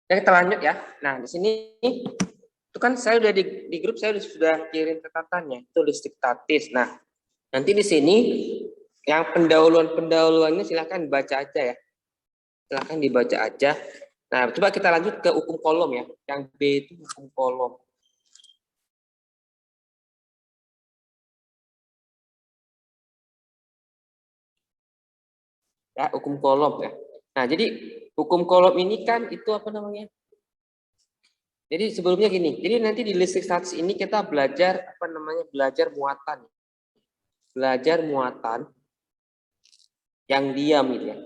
Ya, kita lanjut ya. Nah, di sini itu kan saya udah di grup, saya sudah kirim catatannya, itu listrik statis. Nah, nanti di sini yang pendahuluannya silahkan dibaca aja ya. Silahkan dibaca aja. Nah, coba kita lanjut ke hukum kolom ya. Yang B itu hukum kolom. Ya, hukum kolom ya. Nah, jadi hukum kolom ini kan itu apa namanya? Jadi sebelumnya gini, jadi nanti di listrik statis ini kita belajar apa namanya? Belajar muatan. Belajar muatan yang diam gitu ya.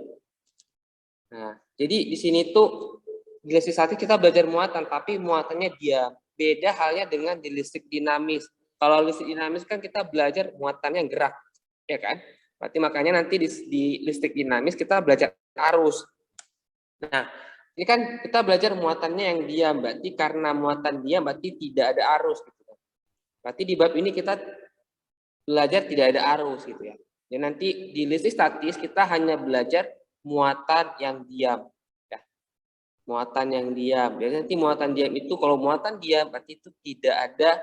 Nah, jadi di sini tuh di listrik statis kita belajar muatan, tapi muatannya diam. Beda halnya dengan di listrik dinamis. Kalau listrik dinamis kan kita belajar muatannya gerak, ya kan? Berarti makanya nanti di listrik dinamis kita belajar arus. Nah, ini kan kita belajar muatannya yang diam, berarti karena muatan diam berarti tidak ada arus gitu. Berarti di bab ini kita belajar tidak ada arus gitu ya. Dan nanti di listrik statis kita hanya belajar muatan yang diam. Ya. Muatan yang diam. Jadi nanti muatan diam itu kalau muatan diam berarti itu tidak ada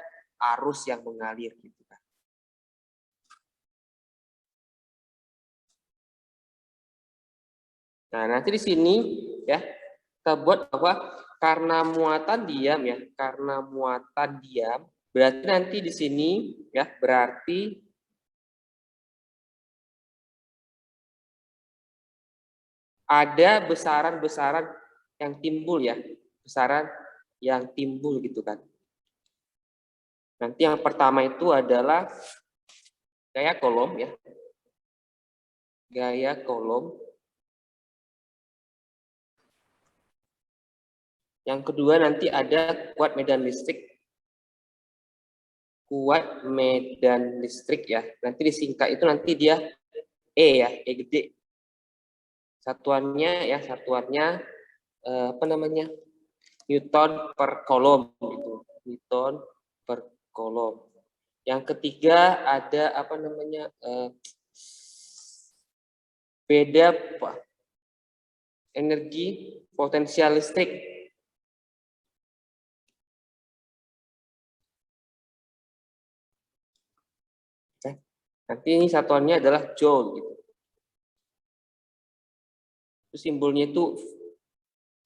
arus yang mengalir gitu kan. Nah, nanti di sini ya kita buat bahwa karena muatan diam ya, karena muatan diam berarti nanti di sini ya berarti ada besaran-besaran yang timbul ya, besaran yang timbul gitu kan. Nanti yang pertama itu adalah gaya kolom ya. Gaya kolom. Yang kedua nanti ada kuat medan listrik. Kuat medan listrik ya. Nanti disingkat itu nanti dia E ya, E gede. Satuannya ya, satuannya apa namanya? Newton per kolom gitu. Newton per kolom. Yang ketiga ada apa namanya? Beda energi potensial listrik. Nanti ini satuannya adalah joule gitu. Itu simbolnya itu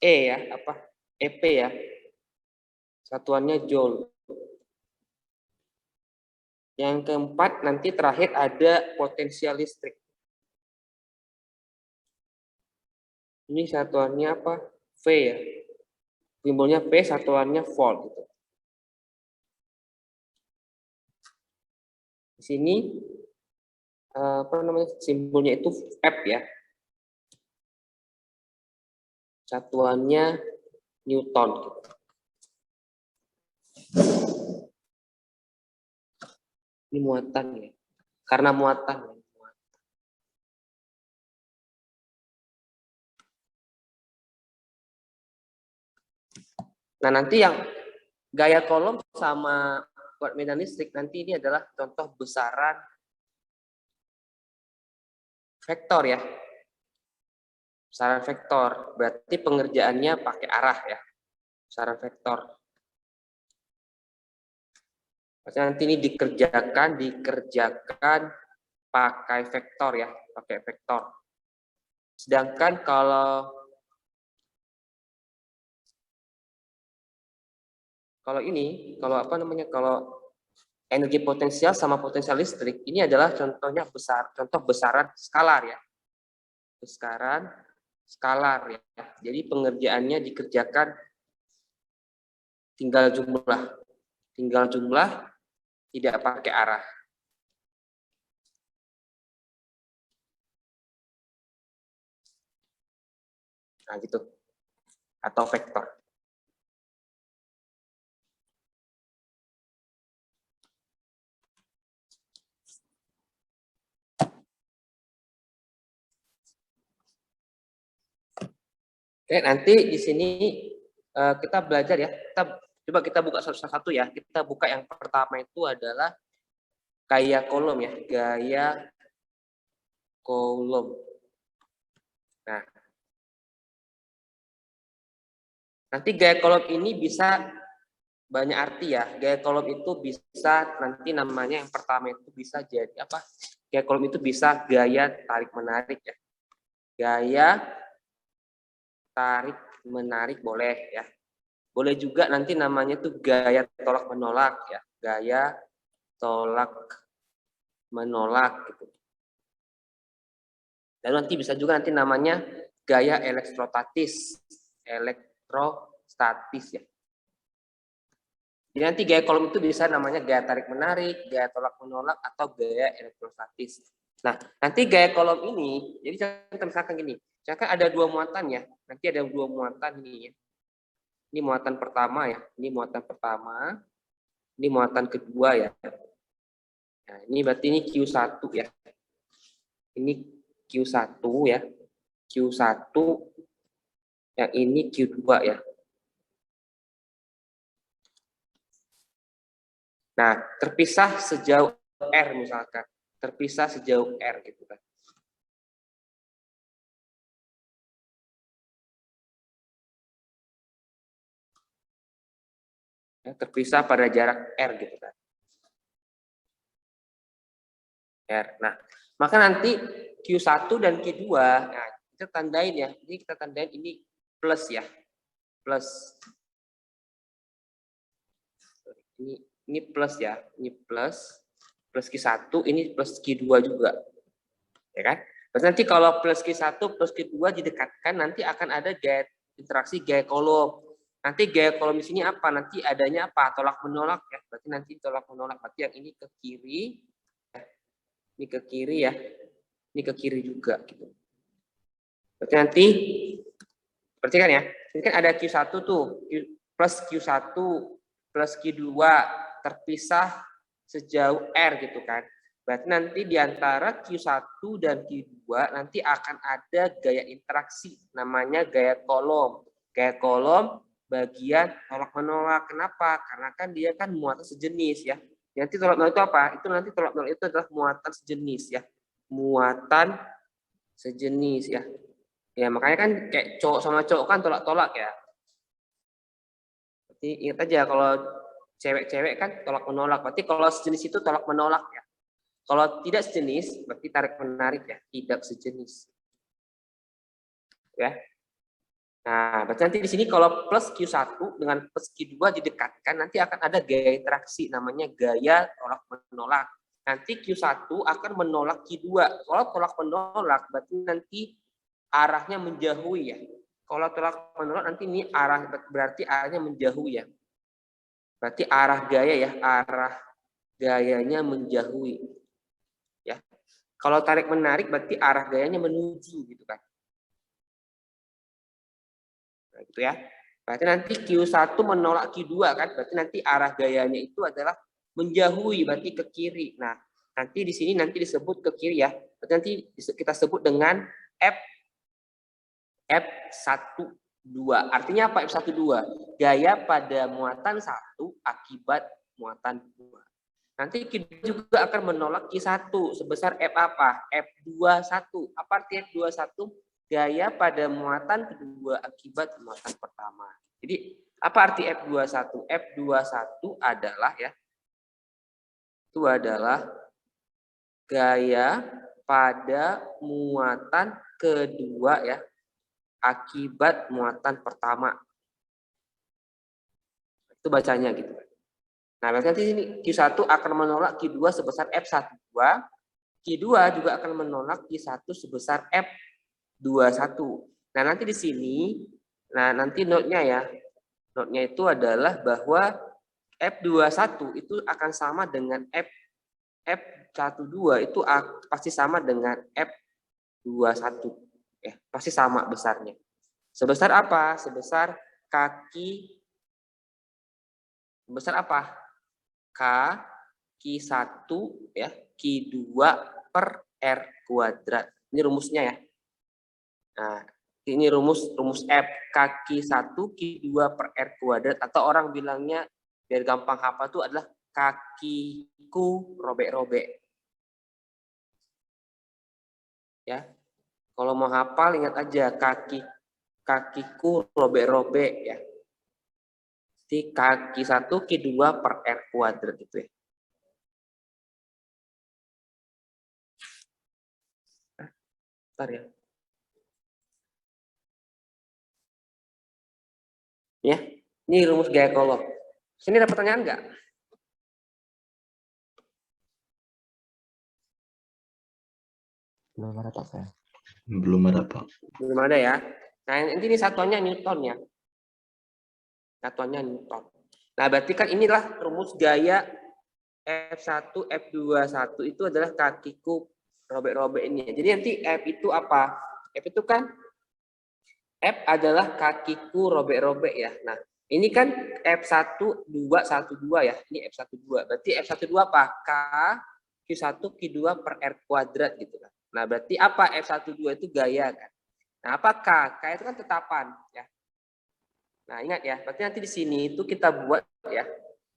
E ya, apa? EP ya. Satuannya joule. Yang keempat nanti terakhir ada potensial listrik. Ini satuannya apa? V ya. Simbolnya V, satuannya volt gitu. Di sini apa namanya? Simbolnya itu F ya. Satuannya Newton gitu. Ini muatan ya. Karena muatan. Nah, nanti yang gaya kolom sama kuat medan listrik nanti ini adalah contoh besaran vektor ya. Besaran vektor. Berarti pengerjaannya pakai arah ya. Besaran vektor. Berarti nanti ini dikerjakan pakai vektor ya, pakai vektor. Sedangkan kalau ini, kalau apa namanya, kalau energi potensial sama potensial listrik, ini adalah contohnya contoh besaran skalar ya. Besaran skalar ya. Jadi pengerjaannya dikerjakan tinggal jumlah, tidak pakai arah. Nah, gitu. Atau vektor. Oke, nanti di sini kita belajar ya. Coba kita buka satu-satu ya. Kita buka yang pertama itu adalah gaya kolom ya. Gaya kolom. Nah, nanti gaya kolom ini bisa banyak arti ya. Gaya kolom itu bisa nanti namanya yang pertama itu bisa jadi apa? Gaya kolom itu bisa gaya tarik menarik ya. Gaya tarik menarik boleh ya. Boleh juga nanti namanya tuh gaya tolak menolak ya. Gaya tolak menolak gitu. Dan nanti bisa juga nanti namanya gaya elektrostatis. Elektrostatis ya. Jadi nanti gaya kolom itu bisa namanya gaya tarik menarik, gaya tolak menolak, atau gaya elektrostatis. Nah, nanti gaya kolom ini, jadi contoh misalkan gini, misalkan ada dua muatan ya, nanti ada dua muatan ini ya. Ini muatan pertama ya, ini muatan pertama, ini muatan kedua ya. Nah, ini berarti ini Q1 ya. Ini Q1 ya. Q1, yang ini Q2 ya. Nah, terpisah sejauh R misalkan. Terpisah sejauh R gitu kan. Ya, terpisah pada jarak R gitu kan. R. Nah, maka nanti Q1 dan Q2, nah, kita tandain ya. Ini kita tandain ini plus ya. Plus. Ini plus ya. Ini plus. Plus Q1, ini plus Q2 juga. Ya kan? Terus nanti kalau plus Q1 plus Q2 didekatkan, nanti akan ada gaya interaksi gaya kolom. Nanti gaya kolom di sini apa? Nanti adanya apa? Tolak menolak ya. Berarti nanti tolak menolak. Berarti yang ini ke kiri, ini ke kiri ya. Ini ke kiri juga gitu. Berarti nanti perhatikan ya. Ini kan ada Q1 tuh, plus Q1 plus Q2 terpisah sejauh R gitu kan. Berarti nanti di antara Q1 dan Q2 nanti akan ada gaya interaksi namanya gaya kolom. Gaya kolom bagian tolak menolak. Kenapa? Karena kan dia kan muatan sejenis ya. Nanti tolak menolak itu apa? Itu nanti tolak menolak itu adalah muatan sejenis ya. Muatan sejenis ya. Ya makanya kan kayak cowok sama cowok kan tolak-tolak ya. Berarti ingat aja kalau cewek-cewek kan tolak menolak. Berarti kalau sejenis itu tolak menolak ya. Kalau tidak sejenis berarti tarik menarik ya, tidak sejenis. Ya. Nah, berarti nanti di sini kalau plus Q1 dengan plus Q2 didekatkan nanti akan ada gaya interaksi namanya gaya tolak menolak. Nanti Q1 akan menolak Q2. Kalau tolak menolak berarti nanti arahnya menjauhi ya. Kalau tolak menolak nanti ini arah berarti arahnya menjauhi ya. Berarti arah gaya ya, arah gayanya menjauhi. Ya. Kalau tarik menarik berarti arah gayanya menuju gitu kan. Nah, gitu ya. Berarti nanti Q1 menolak Q2 kan, berarti nanti arah gayanya itu adalah menjauhi, berarti ke kiri. Nah, nanti di sini nanti disebut ke kiri ya. Berarti nanti kita sebut dengan F12. Artinya apa F12? Gaya pada muatan 1 akibat muatan 2. Nanti kita juga akan menolak Q1 sebesar F apa? F21. Apa arti F21? Gaya pada muatan kedua akibat muatan pertama. Jadi apa arti F21? F21 adalah ya, itu adalah gaya pada muatan kedua ya akibat muatan pertama. Itu bacanya gitu. Nah, berarti ini Q1 akan menolak Q2 sebesar F12. Q2 juga akan menolak Q1 sebesar F21. Nah, nanti di sini, nah nanti note-nya ya. Note-nya itu adalah bahwa F21 itu akan sama dengan F12 itu pasti sama dengan F21. Ya, pasti sama besarnya. Sebesar apa? Sebesar kaki, sebesar apa? Q1 ya, Q2 per R kuadrat. Ini rumusnya ya. Nah, Ini rumus F kaki 1 Q2 per R kuadrat, atau orang bilangnya biar gampang hafal itu adalah kakiku robek-robek. Ya. Kalau mau hafal ingat aja kakiku robek-robek ya. Jadi kaki 1 Q2 per R kuadrat itu ya. Bentar ya. Ya, ini rumus gaya kolom. Sini ada pertanyaan nggak? Belum ada Pak saya. Belum ada Pak. Belum ada ya. Nah, ini satuannya Newton ya. Satuannya Newton. Nah, berarti kan inilah rumus gaya F1, F21 itu adalah kakiku robek-robek ini. Jadi nanti F itu apa? F itu kan F adalah kakiku robek-robek ya. Nah, ini kan F1, 2, 1, 2 ya. Ini F1, 2. Berarti F1, 2 apa? K, Q1, Q2 per R kuadrat gitu kan. Nah, berarti apa F1, 2 itu gaya kan. Nah, apa K? K itu kan tetapan ya. Nah, ingat ya. Berarti nanti di sini itu kita buat ya.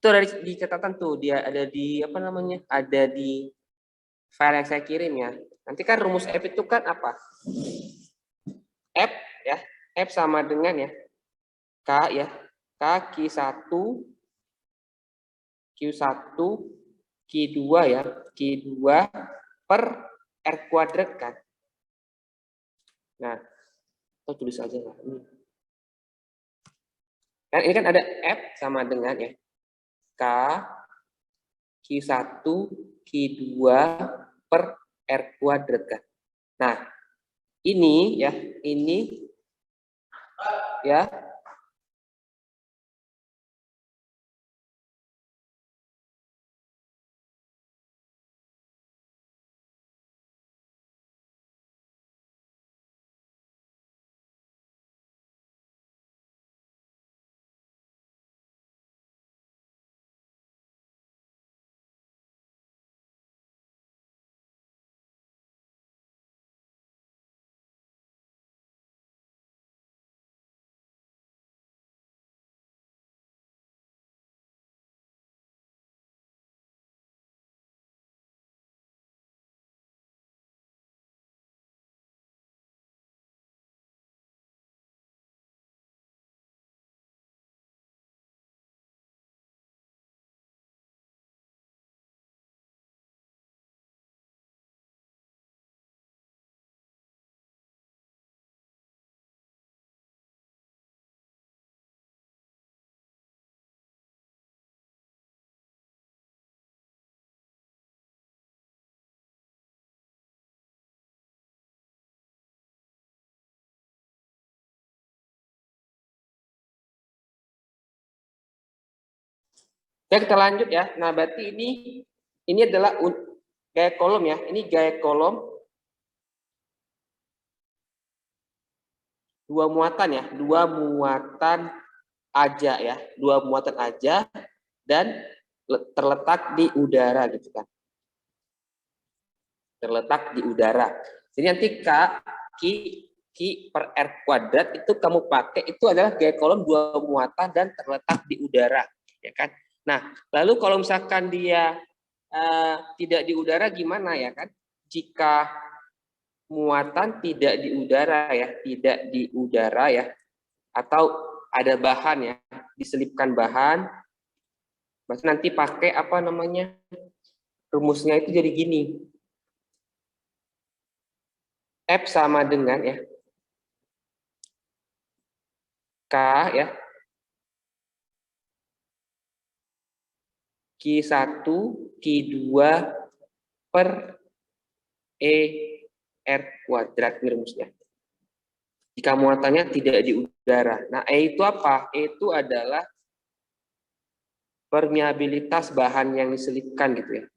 Itu ada di catatan tuh. Dia ada di apa namanya? Ada di file yang saya kirim ya. Nanti kan rumus F itu kan apa? F ya. F sama dengan ya K ya, K Q1, Q1, Q2 ya, Q2 per R kuadrat kan. Nah, kita tulis aja lah. Ini kan ada F sama dengan ya, K Q1, Q2 per R kuadrat kan. Nah, ini ya, ini ya, ya kita lanjut ya. Nah, berarti ini adalah gaya kolom ya. Ini gaya kolom dua muatan ya, dua muatan aja ya, dua muatan aja dan terletak di udara gitu kan. Terletak di udara. Jadi nanti Q per R kuadrat itu kamu pakai itu adalah gaya kolom dua muatan dan terletak di udara, ya kan? Nah, lalu kalau misalkan dia tidak di udara gimana ya kan? Jika muatan tidak di udara ya, tidak di udara ya, atau ada bahan ya, diselipkan bahan, berarti nanti pakai apa namanya? Rumusnya itu jadi gini. F sama dengan ya, K ya, Q1, Q2 per E R kuadrat rumusnya. Jika muatannya tidak di udara. Nah, E itu apa? E itu adalah permeabilitas bahan yang diselipkan gitu ya.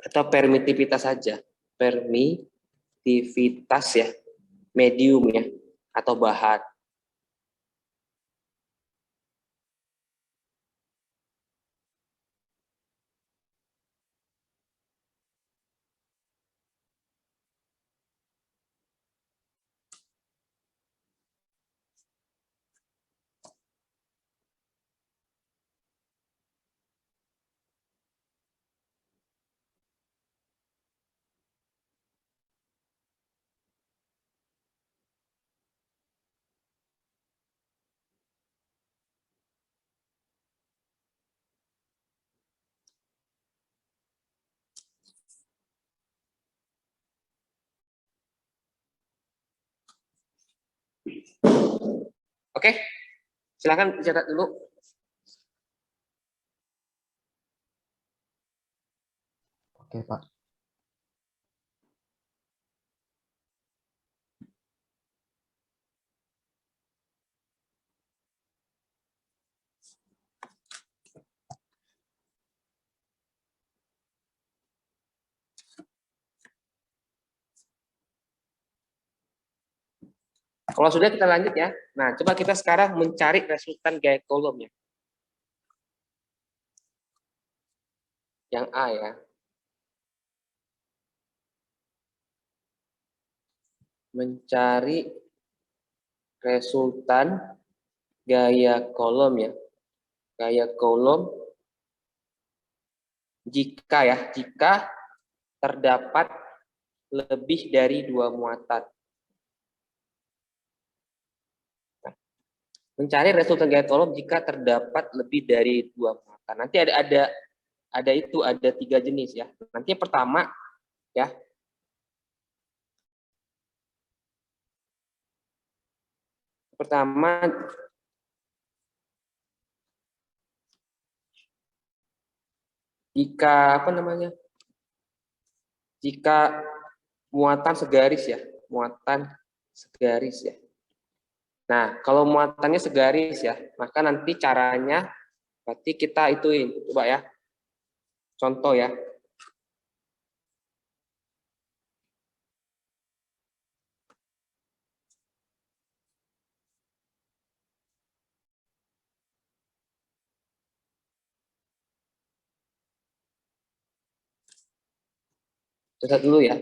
Atau permitivitas saja. Permitivitas ya. Medium ya. Atau bahan. Oke, silakan catat dulu. Oke, Pak. Kalau sudah kita lanjut ya. Nah, coba kita sekarang mencari resultan gaya kolom ya. Yang A ya. Mencari resultan gaya kolom ya. Gaya kolom jika terdapat lebih dari 2 muatan. Nah, mencari resultan gaya kolom jika terdapat lebih dari 2 muatan. Nanti ada 3 jenis ya. Nanti yang pertama ya. Pertama jika muatan segaris ya, muatan segaris ya. Nah, kalau muatannya segaris ya, maka nanti caranya berarti kita ituin, coba ya. Contoh ya. Catat dulu ya.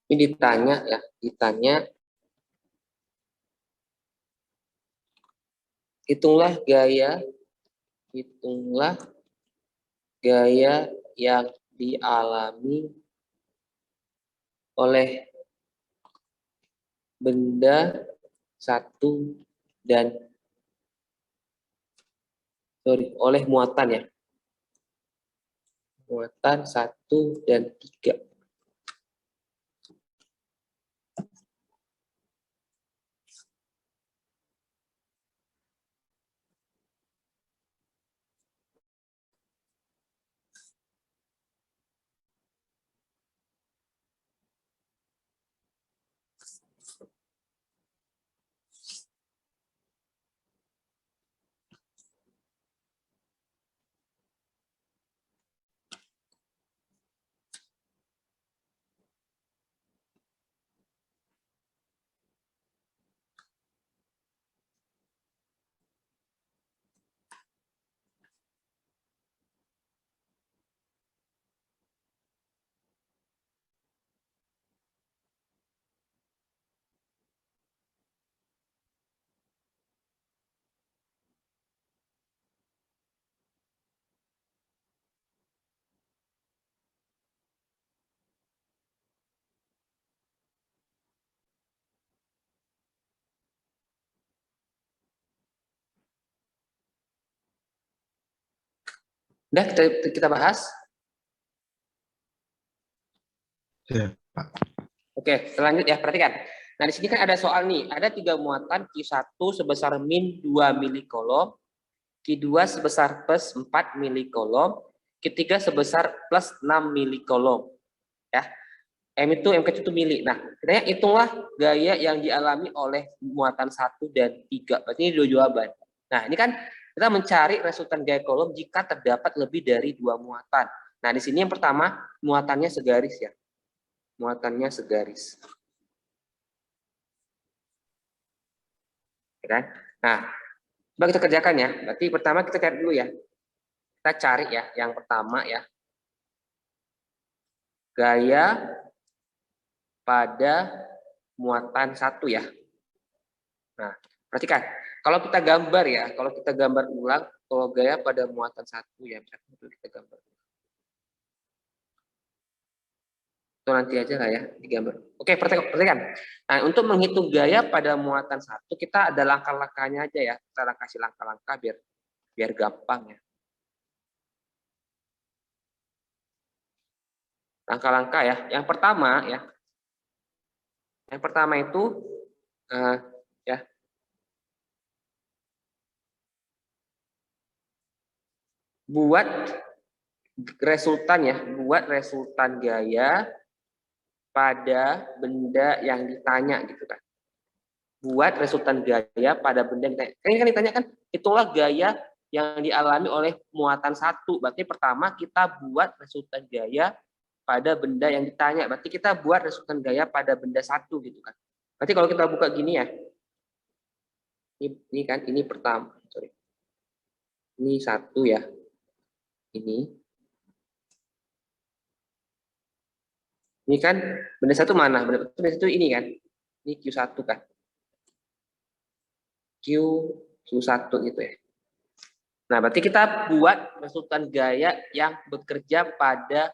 Ini ditanya ya, hitunglah gaya yang dialami oleh benda oleh muatan ya. Muatan 1 dan 3. Udah kita bahas. Ya, Pak. Oke, selanjutnya ya, perhatikan. Nah, di sini kan ada soal nih, ada 3 muatan Q1 sebesar min 2 milikolom, Q2 sebesar plus 4 milikolom, Q3 sebesar plus 6 milikolom. Ya. MK itu mili. Nah, kita hitunglah gaya yang dialami oleh muatan 1 dan 3. Berarti ini 2 jawaban. Nah, ini kan kita mencari resultan gaya kolom jika terdapat lebih dari 2 muatan. Nah, di sini yang pertama, muatannya segaris ya. Muatannya segaris. Ya kan? Nah, coba kita kerjakan ya. Berarti pertama kita cari dulu ya. Kita cari ya, yang pertama ya. Gaya pada muatan 1 ya. Nah, perhatikan. Kalau kita gambar ya, kalau kita gambar ulang, kalau gaya pada muatan 1 ya, misalkan kita gambar. Itu nanti aja lah ya digambar. Oke, perhatikan. Nah, untuk menghitung gaya pada muatan 1, kita ada langkah-langkahnya aja ya. Kita kasih langkah-langkah biar gampang ya. Langkah-langkah ya. Yang pertama ya. Yang pertama itu ya. Buat resultan ya, buat resultan gaya pada benda yang ditanya gitu kan. Buat resultan gaya pada benda yang ditanya. Ini kan ditanya kan, itulah gaya yang dialami oleh muatan 1. Berarti pertama kita buat resultan gaya pada benda yang ditanya. Berarti kita buat resultan gaya pada benda 1 gitu kan. Berarti kalau kita buka gini ya. Ini kan, ini pertama. Sorry. Ini 1 ya. Ini kan benda 1 mana? Benda 1 ini kan. Ini Q1 kan. Q1 gitu ya. Nah, berarti kita buat resultan gaya yang bekerja pada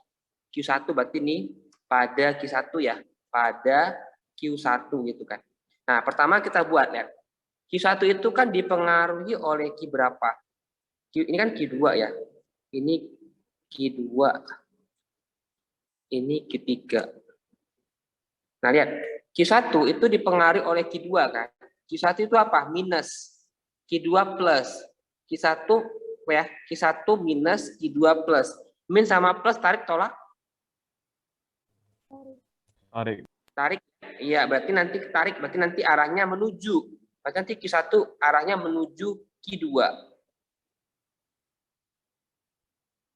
Q1. Berarti ini pada Q1 ya. Pada Q1 gitu kan. Nah, pertama kita buat ya. Q1 itu kan dipengaruhi oleh Q berapa? Ini kan Q2 ya. Ini Q2. Ini Q3. Nah, lihat. Q1 itu dipengaruhi oleh Q2 kan. Q1 itu apa? Minus. Q2 plus. Q1 ya, Q1 minus Q2 plus. Min sama plus tarik tolak? Tarik. Tarik. Iya, berarti nanti tarik, berarti nanti arahnya menuju. Berarti nanti Q1 arahnya menuju Q2.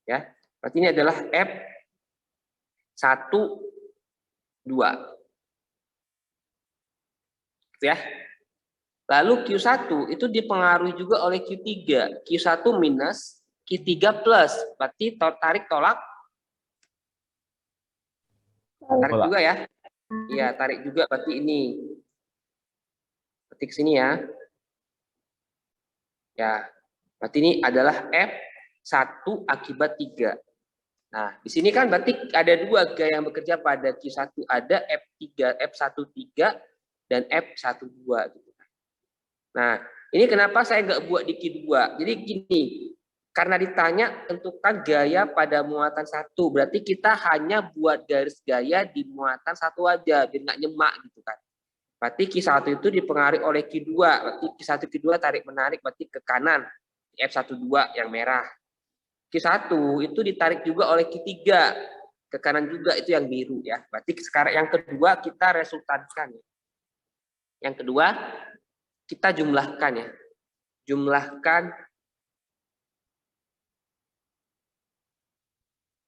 Ya. Berarti ini adalah F1 2. Ya. Lalu Q1 itu dipengaruhi juga oleh Q3. Q1 minus, Q3 plus. Berarti tarik tolak? Tarik juga ya. Iya, tarik juga berarti ini. Ketik sini ya. Ya, berarti ini adalah F1 akibat 3. Nah, di sini kan berarti ada 2 gaya yang bekerja pada Q1. Ada F13 dan F12 gitu. Nah, ini kenapa saya nggak buat di Q2? Jadi gini, karena ditanya tentukan gaya pada muatan 1. Berarti kita hanya buat garis gaya di muatan 1 aja, biar nggak nyemak gitu kan. Berarti Q1 itu dipengaruhi oleh Q2. Berarti Q1 Q2 tarik-menarik berarti ke kanan. F12 yang merah. Q1 itu ditarik juga oleh Q3. Ke kanan juga itu yang biru ya. Berarti sekarang yang kedua kita resultankan. Yang kedua kita jumlahkan ya. Jumlahkan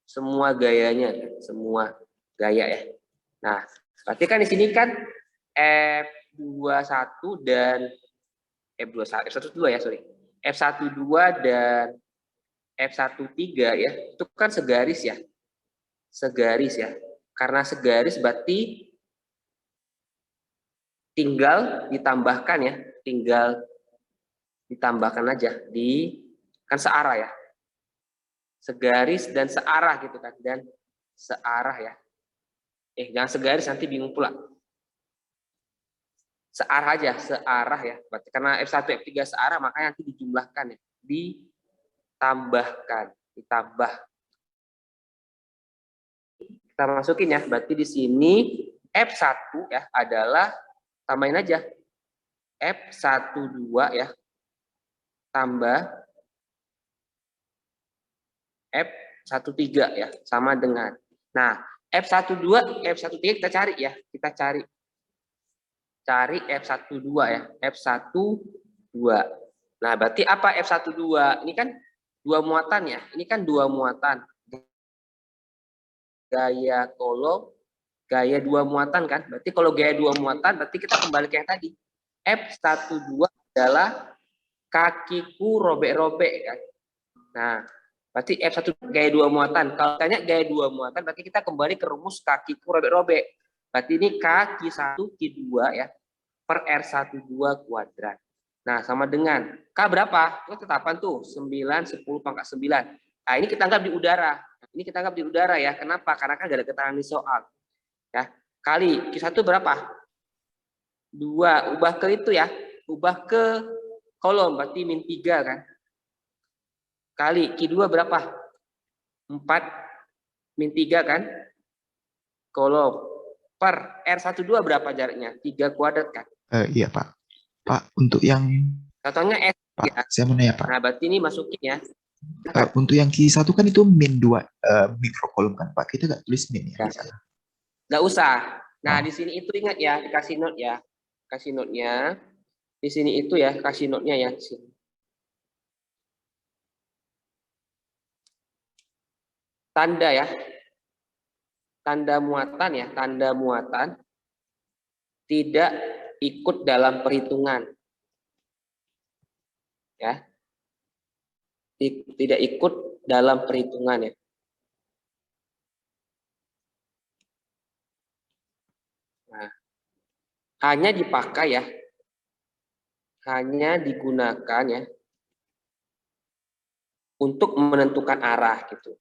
semua gayanya, semua gaya ya. Nah, berarti kan di sini kan F21 dan F12 ya, sorry. F12 dan F13 ya, itu kan segaris ya. Segaris ya. Karena segaris berarti tinggal ditambahkan ya, tinggal ditambahkan aja di kan searah ya. Segaris dan searah gitu kan, dan searah ya. Jangan segaris nanti bingung pula. Searah aja, searah ya. Berarti karena F1, F3 searah makanya nanti dijumlahkan ya, ditambahkan ditambah. Kita masukin ya, berarti di sini F1 ya adalah, tambahin aja, F12 ya, tambah F13 ya, sama dengan. Nah, F12, F13 kita cari ya, kita cari F12 ya, F12. Nah, berarti apa F12? Ini kan dua muatan ya, ini kan dua muatan. Gaya kolom, gaya dua muatan kan. Berarti kalau gaya dua muatan, berarti kita kembali ke yang tadi. F12 adalah kakiku robek-robek kan. Nah, berarti F1 gaya dua muatan. Kalau tanya gaya dua muatan, berarti kita kembali ke rumus kakiku robek-robek. Berarti ini K1, Q2 ya, per R12 kuadrat. Nah, sama dengan K berapa? Itu tetapan tuh, 9, 10 pangkat 9. Nah, ini kita anggap di udara. Ini kita anggap di udara ya. Kenapa? Karena kan gak ada keterangan di soal. Ya, kali Q1 berapa? 2, ubah ke itu ya. Ubah ke kolom, berarti min 3 kan. Kali Q2 berapa? 4 min 3 kan. Kolom. Per R12 berapa jaraknya? 3 kuadrat kan. Iya Pak. Pak, untuk yang Contohnya S Pak, ya. saya mau nanya Pak. Nah, berarti ini masukin ya. Untuk yang Q1 kan itu min 2 mikrokolom kan Pak. Kita nggak tulis min ya di sana. Nggak usah. Nah, Oh. di sini itu ingat ya, dikasih note ya. Kasih note-nya. Di sini itu ya, kasih note-nya ya. Di sini. Tanda ya. Tanda muatan ya, tanda muatan tidak ikut dalam perhitungan. Ya. Tidak ikut dalam perhitungan ya. Nah, hanya dipakai ya. Hanya digunakan ya untuk menentukan arah gitu.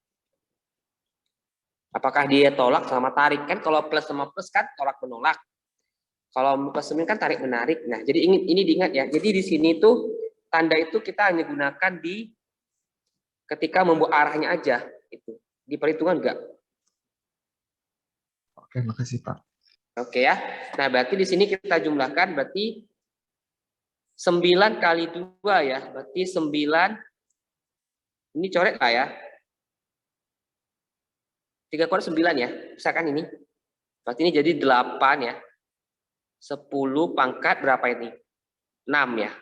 Apakah dia tolak sama tarik? Kan kalau plus sama plus kan tolak menolak. Kalau plus minus kan tarik menarik. Nah, jadi ini diingat ya. Jadi di sini tuh tanda itu kita hanya gunakan di ketika membuat arahnya aja itu. Di perhitungan enggak. Oke, makasih Pak. Oke ya. Nah, berarti di sini kita jumlahkan berarti 9 kali 2 ya. Berarti 9 ini coret lah ya. 3 kuadrat 9 ya. Misalkan ini. Berarti ini jadi 8 ya. 10 pangkat berapa ini? 6 ya.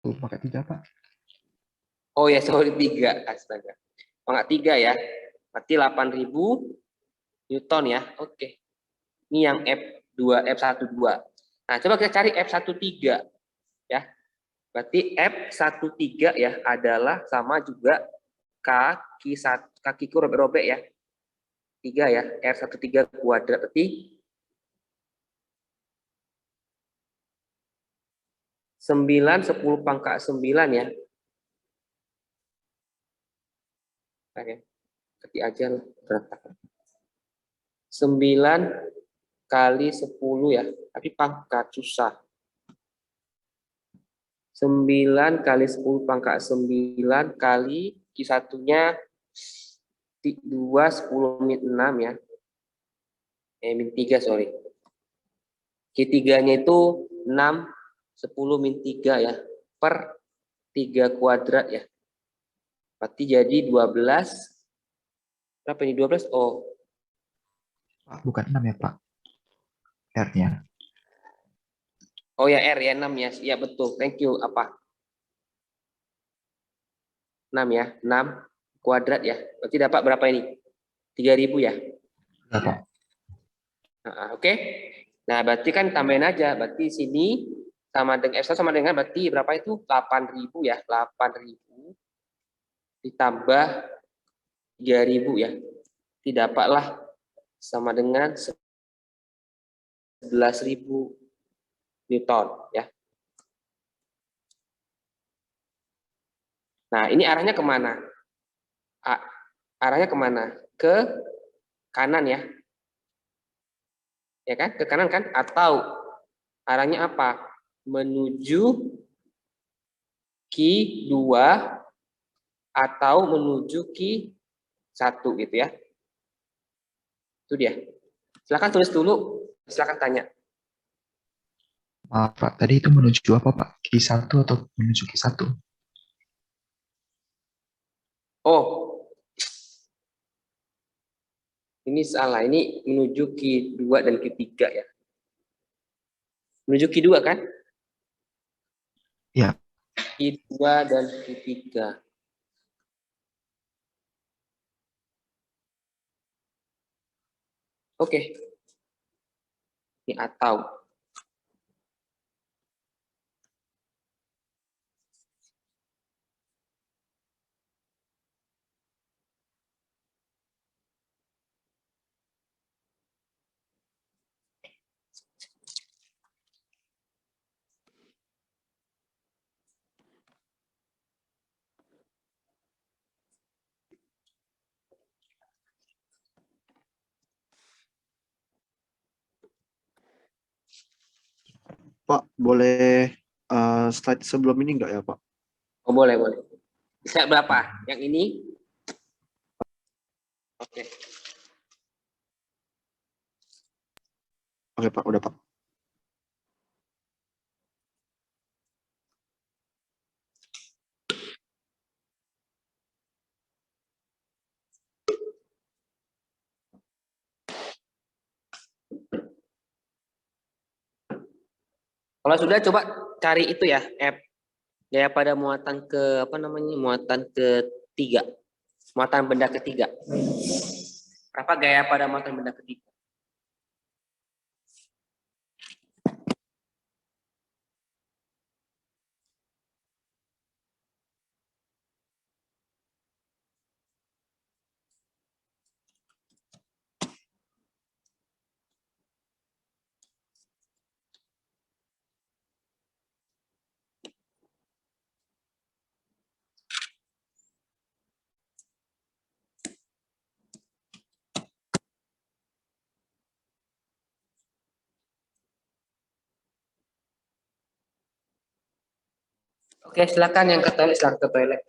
Pangkat 3 Pak. Oh ya, sorry 3. Astaga. Pangkat 3 ya. Berarti 8.000 Newton ya. Oke. Ini yang F12. Nah, coba kita cari F13 ya. Berarti F13 ya adalah sama juga kakiku robek-robek ya. 3 ya, R13 kuadrat berarti 9 10 pangkat 9 ya. Oke. Ketik aja lah berantakan. 9 kali 10 ya, tapi pangkat susah. 9 kali 10 pangkat 9 kali Q1-nya 2 10 min 6 ya. Min 3 sorry. Q3-nya itu 6 10 min 3 ya per 3 kuadrat ya. Berarti jadi 12. Berapa ini 12? Oh. Pak, bukan 6 ya Pak. R-nya. Oh ya R ya 6 ya. Iya betul. Thank you. Apa? 6 ya. 6 kuadrat ya. Berarti dapat berapa ini? 3.000 ya. Berapa? Oke. Nah, berarti kan tambahin aja. Berarti sini sama dengan F1 sama dengan berarti berapa itu? 8.000 ya. 8.000 ditambah 3.000 ya. Didapatlah sama dengan 11.000 Newton ya. Nah, ini arahnya kemana? Arahnya kemana? Ke kanan ya. Ya kan? Ke kanan kan? Atau Arahnya apa? Menuju Q2 atau menuju Q1 gitu ya. Itu dia. Silakan tulis dulu, silakan tanya. Maaf Pak, tadi itu menuju apa Pak? Q1 atau menuju Q1? Oh, ini salah. Ini menuju Q2 dan Q3 ya. Menuju Q2 kan? Ya, Q2 dan Q3. Oke. Ini atau. Pak, boleh slide sebelum ini enggak ya, Pak? Oh, boleh, boleh. Bisa berapa? Yang ini? Oke. Oke, Pak, udah, Pak. Kalau sudah coba cari itu ya, app gaya pada muatan ke apa namanya? Muatan ketiga. Muatan benda ketiga. Apa gaya pada muatan benda ketiga? Oke, silakan yang ke toilet, silakan ke toilet.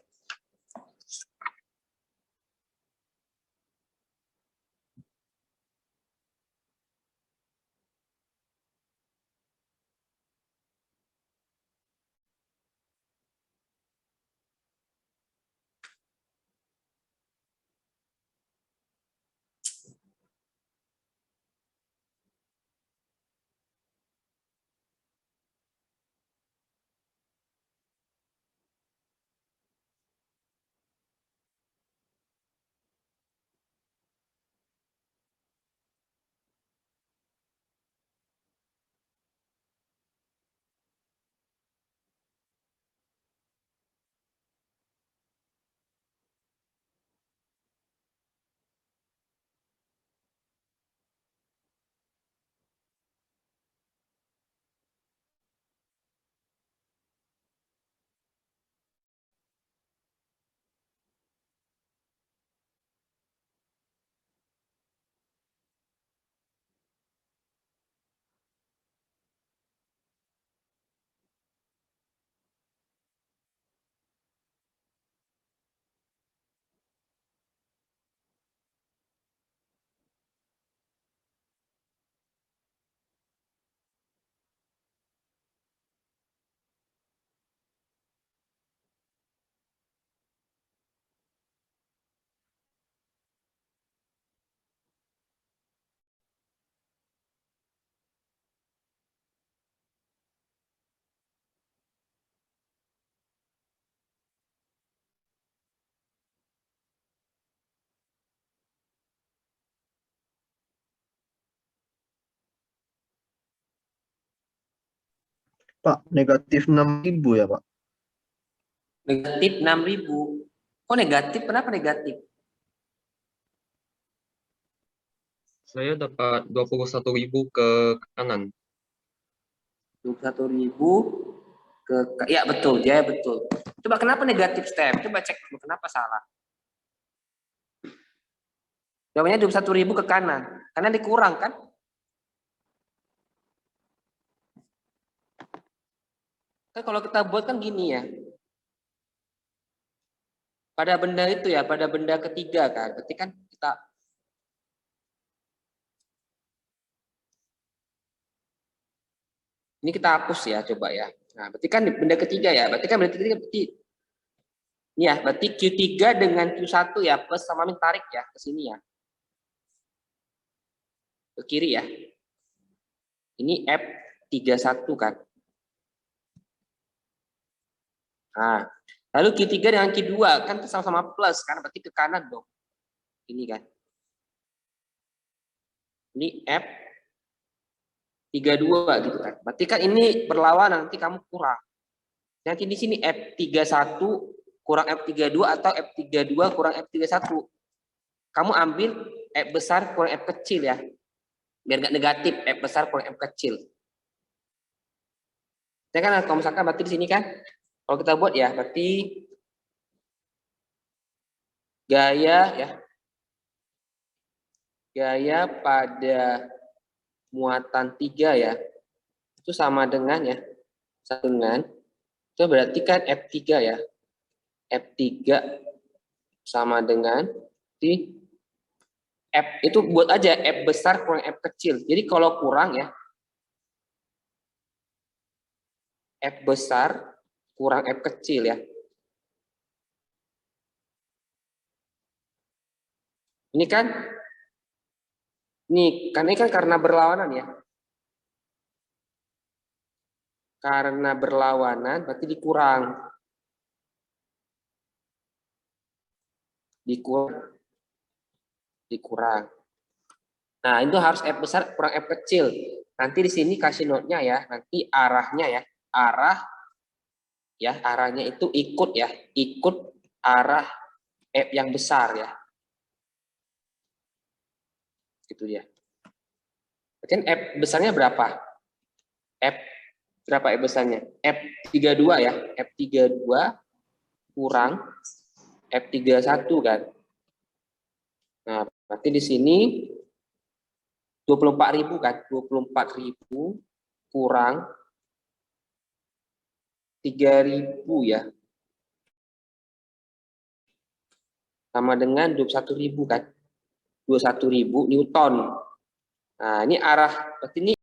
Pak, negatif 6.000 ya, Pak? Negatif 6.000. Oh, negatif? Kenapa negatif? Saya dapat 21.000 ke kanan. 21.000 ya betul, Jaya betul. Coba kenapa negatif step? Coba cek dulu kenapa salah. Jawabannya 21.000 ke kanan. Karena dikurang kan? Kan kalau kita buat kan gini ya. Pada benda itu ya, pada benda ketiga kan. Berarti kan kita ini kita hapus ya, coba ya. Nah, berarti kan benda ketiga ya. Berarti kan berarti ini ya, berarti Q3 dengan Q1 ya, plus sama min tarik ya ke sini ya. Ke kiri ya. Ini F31 kan. Nah, lalu Q3 dengan Q2 kan sama-sama plus kan, berarti ke kanan dong. Ini kan. Ini F32 gitu kan. Berarti kan ini berlawanan, nanti kamu kurang. Nanti di sini F31 kurang F32 atau F32 kurang F31. Kamu ambil F besar kurang F kecil ya. Biar nggak negatif, F besar kurang F kecil. Ya kan kalau misalkan berarti di sini kan kalau kita buat ya berarti gaya pada muatan 3 ya itu sama dengan ya itu berarti kan F3 ya. F3 sama dengan di F itu buat aja F besar kurang F kecil. Jadi kalau kurang ya F besar kurang F kecil ya. Ini kan ini kan karena berlawanan ya. Karena berlawanan berarti dikurang. Dikurang. Nah, itu harus F besar kurang F kecil. Nanti di sini kasih note-nya ya. Nanti arahnya ya. Arahnya itu ikut ya. Ikut arah F yang besar ya. Gitu ya. Berarti F besarnya berapa? Berapa F besarnya? F32 ya. F32 kurang F31 kan. Nah, berarti di sini 24.000 kan. 24.000 kurang 3.000 ya. Sama dengan 21.000 kan. 21.000 Newton. Nah, ini arah berarti ini